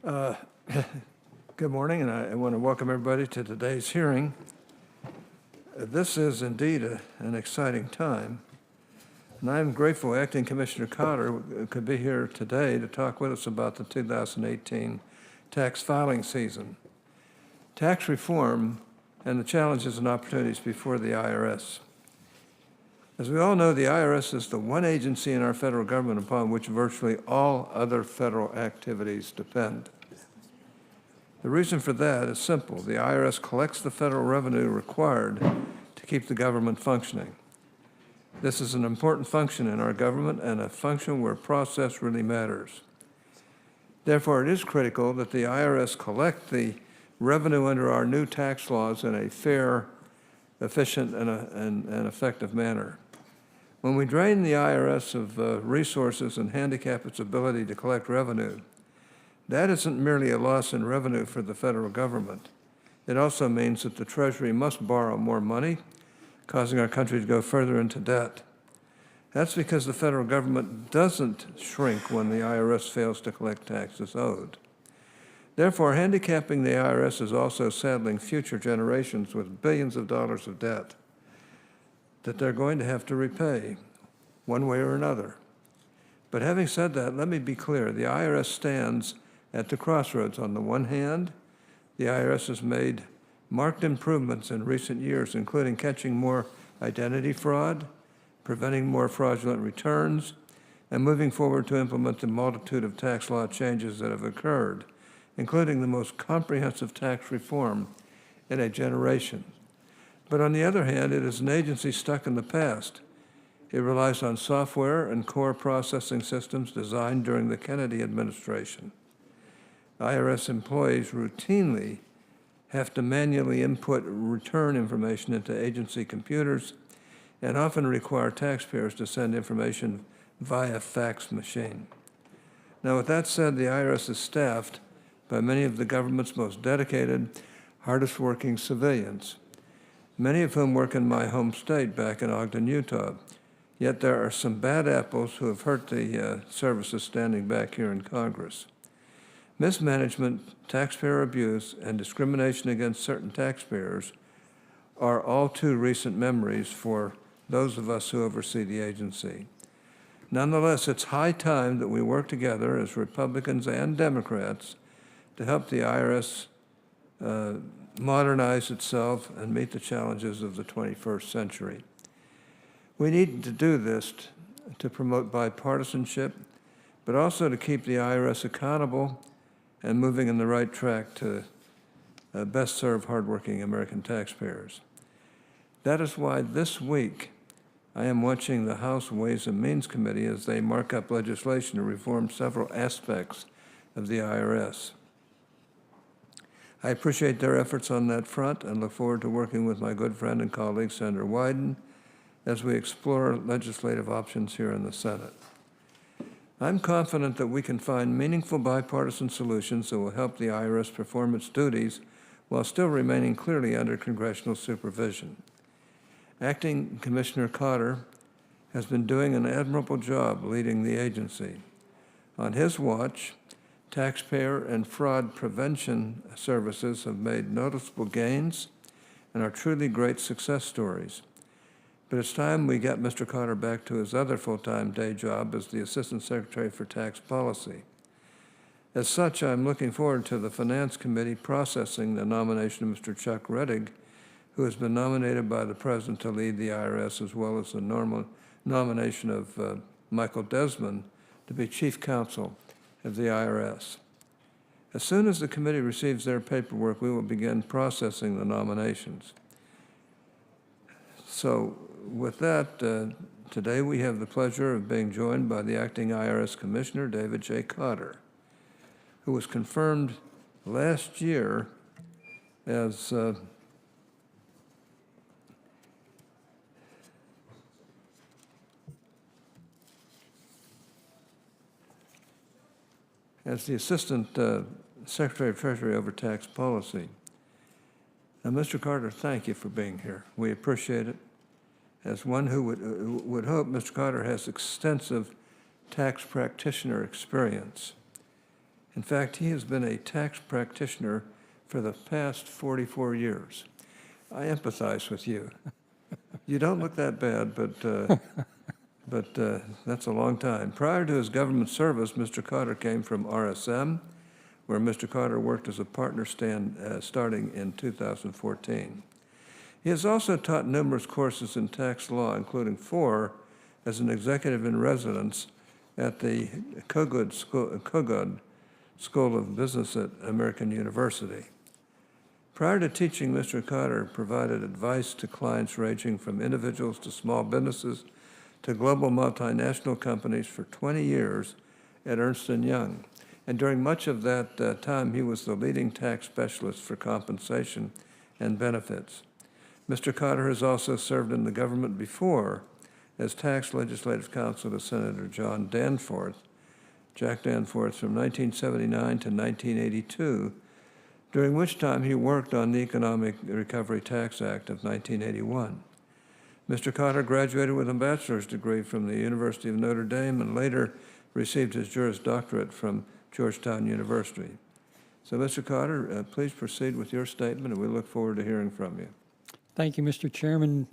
Good morning, and I want to welcome everybody to today's hearing. This is indeed an exciting time, and I'm grateful Acting Commissioner Cotter could be here today to talk with us about the 2018 tax filing season, tax reform, and the challenges and opportunities before the IRS. As we all know, the IRS is the one agency in our federal government upon which virtually all other federal activities depend. The reason for that is simple. The IRS collects the federal revenue required to keep the government functioning. This is an important function in our government and a function where process really matters. Therefore, it is critical that the IRS collect the revenue under our new tax laws in a fair, efficient, and effective manner. When we drain the IRS of resources and handicap its ability to collect revenue, that isn't merely a loss in revenue for the federal government. It also means that the Treasury must borrow more money, causing our country to go further into debt. That's because the federal government doesn't shrink when the IRS fails to collect taxes owed. Therefore, handicapping the IRS is also saddling future generations with billions of dollars of debt that they're going to have to repay one way or another. But having said that, let me be clear. The IRS stands at the crossroads. On the one hand, the IRS has made marked improvements in recent years, including catching more identity fraud, preventing more fraudulent returns, and moving forward to implement the multitude of tax law changes that have occurred, including the most comprehensive tax reform in a generation. But on the other hand, it is an agency stuck in the past. It relies on software and core processing systems designed during the Kennedy administration. IRS employees routinely have to manually input return information into agency computers and often require taxpayers to send information via fax machine. Now, with that said, the IRS is staffed by many of the government's most dedicated, hardest working civilians, many of whom work in my home state back in Ogden, Utah. Yet there are some bad apples who have hurt the services standing back here in Congress. Mismanagement, taxpayer abuse, and discrimination against certain taxpayers are all too recent memories for those of us who oversee the agency. Nonetheless, it's high time that we work together as Republicans and Democrats to help the IRS modernize itself and meet the challenges of the 21st century. We need to do this to promote bipartisanship, but also to keep the IRS accountable and moving in the right track to best serve hardworking American taxpayers. That is why this week I am watching the House Ways and Means Committee as they mark up legislation to reform several aspects of the IRS. I appreciate their efforts on that front and look forward to working with my good friend and colleague, Senator Wyden, as we explore legislative options here in the Senate. I'm confident that we can find meaningful bipartisan solutions that will help the IRS perform its duties while still remaining clearly under congressional supervision. Acting Commissioner Cotter has been doing an admirable job leading the agency. On his watch, taxpayer and fraud prevention services have made noticeable gains and are truly great success stories. But it's time we got Mr. Cotter back to his other full-time day job as the Assistant Secretary for Tax Policy. As such, I'm looking forward to the Finance Committee processing the nomination of Mr. Chuck Rettig, who has been nominated by the President to lead the IRS, as well as the nomination of Michael Desmond to be Chief Counsel of the IRS. As soon as the committee receives their paperwork, we will begin processing the nominations. So with that, today we have the pleasure of being joined by the Acting IRS Commissioner, David J. Cotter, who was confirmed last year as the Assistant Secretary of Treasury over Tax Policy. Now, Mr. Cotter, thank you for being here. We appreciate it. As one who would hope, Mr. Cotter has extensive tax practitioner experience. In fact, he has been a tax practitioner for the past 44 years. I empathize with you. You don't look that bad, but that's a long time. Prior to his government service, Mr. Carter came from RSM, where Mr. Carter worked as a partner starting in 2014. He has also taught numerous courses in tax law, including 4 as an executive in residence at the Kogod School of Business at American University. Prior to teaching, Mr. Carter provided advice to clients ranging from individuals to small businesses to global multinational companies for 20 years at Ernst & Young. And during much of that time, he was the leading tax specialist for compensation and benefits. Mr. Carter has also served in the government before as tax legislative counsel to Senator Jack Danforth, from 1979 to 1982, during which time he worked on the Economic Recovery Tax Act of 1981. Mr. Carter graduated with a bachelor's degree from the University of Notre Dame and later received his Juris Doctorate from Georgetown University. So, Mr. Carter, please proceed with your statement, and we look forward to hearing from you. Thank you, Mr. Chairman.